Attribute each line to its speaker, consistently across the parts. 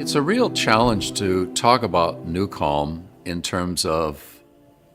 Speaker 1: It's a real challenge to talk about NuCalm in terms of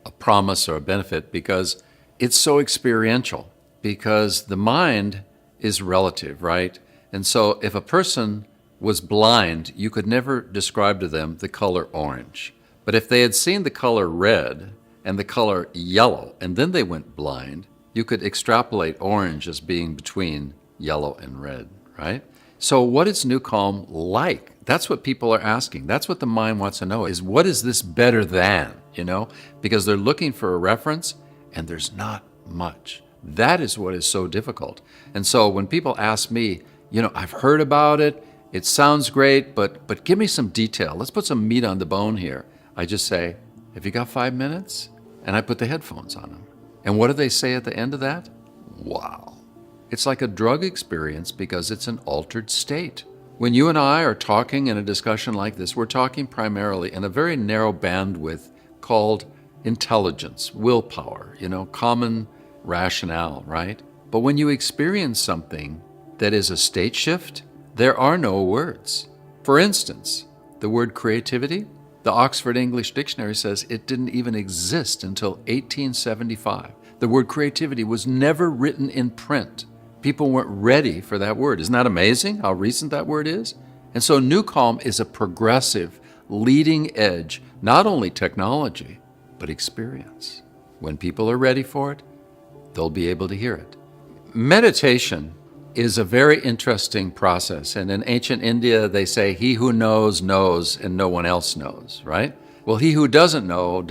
Speaker 1: a promise or a benefit because it's so experiential, because the mind is relative, right? And so if a person was blind, you could never describe to them the color orange. But if they had seen the color red and the color yellow, and then they went blind, you could extrapolate orange as being between yellow and red, right? So what is NuCalm like? That's what people are asking. That's what the mind wants to know is, what is this better than, Because they're looking for a reference and there's not much. That is what is so difficult. And so when people ask me, I've heard about it, it sounds great, but give me some detail. Let's put some meat on the bone here. I just say, have you got 5 minutes? And I put the headphones on them. And what do they say at the end of that? Wow. It's like a drug experience because it's an altered state. When you and I are talking in a discussion like this, we're talking primarily in a very narrow bandwidth called intelligence, willpower, common rationale, right? But when you experience something that is a state shift, there are no words. For instance, the word creativity, the Oxford English Dictionary says it didn't even exist until 1875. The word creativity was never written in print. People weren't ready for that word. Isn't that amazing how recent that word is? And so NuCalm is a progressive, leading edge, not only technology, but experience. When people are ready for it, they'll be able to hear it. Meditation is a very interesting process. And in ancient India, they say, he who knows, knows, and no one else knows, right? Well, he who doesn't know,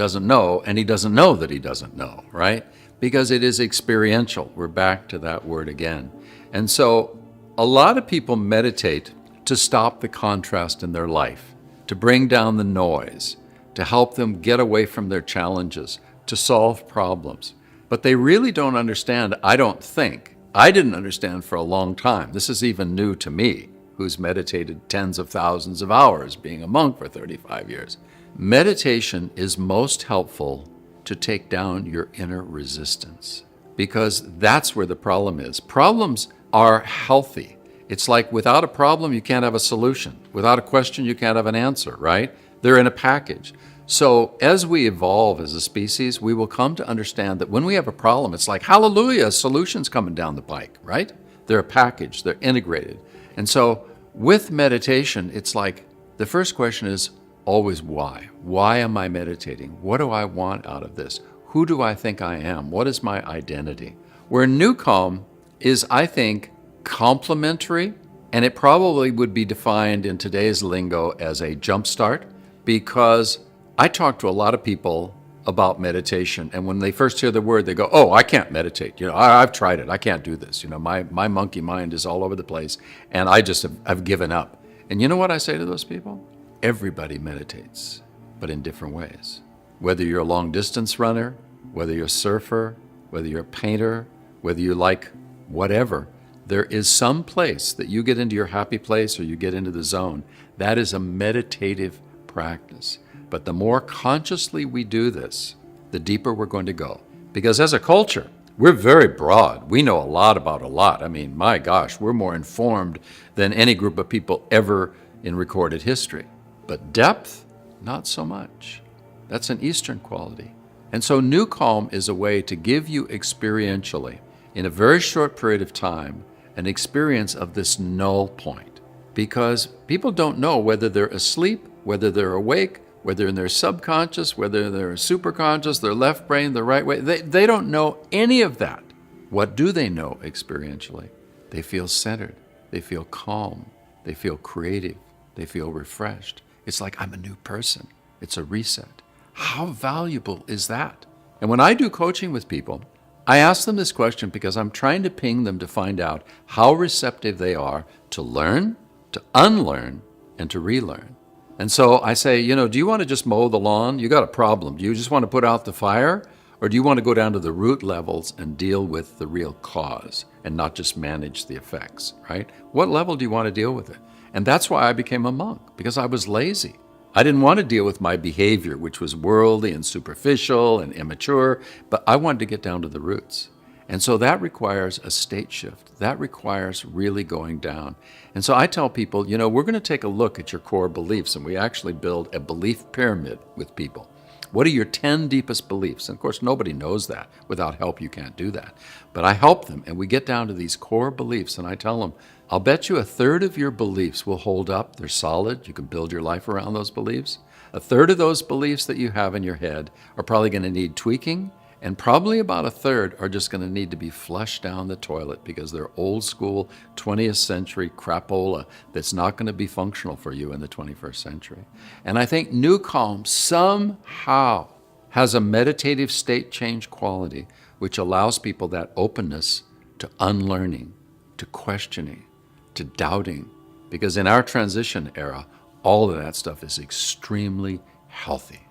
Speaker 1: and he doesn't know that he doesn't know, right? Because it is experiential. We're back to that word again. And so a lot of people meditate to stop the contrast in their life, to bring down the noise, to help them get away from their challenges, to solve problems. But they really don't understand, I don't think. I didn't understand for a long time. This is even new to me, who's meditated tens of thousands of hours, being a monk for 35 years. Meditation is most helpful to take down your inner resistance, because that's where the problem is. Problems are healthy. It's like without a problem, you can't have a solution. Without a question, you can't have an answer, right? They're in a package. So as we evolve as a species, we will come to understand that when we have a problem, it's like, hallelujah, solutions coming down the pike, right? They're a package, they're integrated. And so with meditation, it's like the first question is always why? Why am I meditating? What do I want out of this? Who do I think I am? What is my identity? Where NuCalm is, I think, complementary, and it probably would be defined in today's lingo as a jumpstart, because I talk to a lot of people about meditation, and when they first hear the word, they go, oh, I can't meditate. I've tried it. I can't do this. My monkey mind is all over the place, and I've given up. And you know what I say to those people? Everybody meditates, but in different ways. Whether you're a long-distance runner, whether you're a surfer, whether you're a painter, whether you like whatever, there is some place that you get into your happy place or you get into the zone. That is a meditative practice. But the more consciously we do this, the deeper we're going to go. Because as a culture, we're very broad. We know a lot about a lot. I mean, my gosh, we're more informed than any group of people ever in recorded history. But depth, not so much. That's an Eastern quality. And so NuCalm is a way to give you experientially, in a very short period of time, an experience of this null point. Because people don't know whether they're asleep, whether they're awake, whether in their subconscious, whether they're superconscious, their left brain, the right way. They don't know any of that. What do they know experientially? They feel centered. They feel calm. They feel creative. They feel refreshed. It's like, I'm a new person. It's a reset. How valuable is that? And when I do coaching with people, I ask them this question because I'm trying to ping them to find out how receptive they are to learn, to unlearn, and to relearn. And so I say, do you want to just mow the lawn? You got a problem. Do you just want to put out the fire? Or do you want to go down to the root levels and deal with the real cause and not just manage the effects, right? What level do you want to deal with it? And that's why I became a monk, because I was lazy. I didn't want to deal with my behavior, which was worldly and superficial and immature, but I wanted to get down to the roots. And so that requires a state shift. That requires really going down. And so I tell people, we're going to take a look at your core beliefs, and we actually build a belief pyramid with people. What are your 10 deepest beliefs? And of course, nobody knows that. Without help, you can't do that. But I help them, and we get down to these core beliefs, and I tell them, I'll bet you a third of your beliefs will hold up. They're solid. You can build your life around those beliefs. A third of those beliefs that you have in your head are probably going to need tweaking, and probably about a third are just going to need to be flushed down the toilet because they're old school 20th century crapola that's not going to be functional for you in the 21st century. And I think NuCalm somehow has a meditative state change quality which allows people that openness to unlearning, to questioning, to doubting. Because in our transition era, all of that stuff is extremely healthy.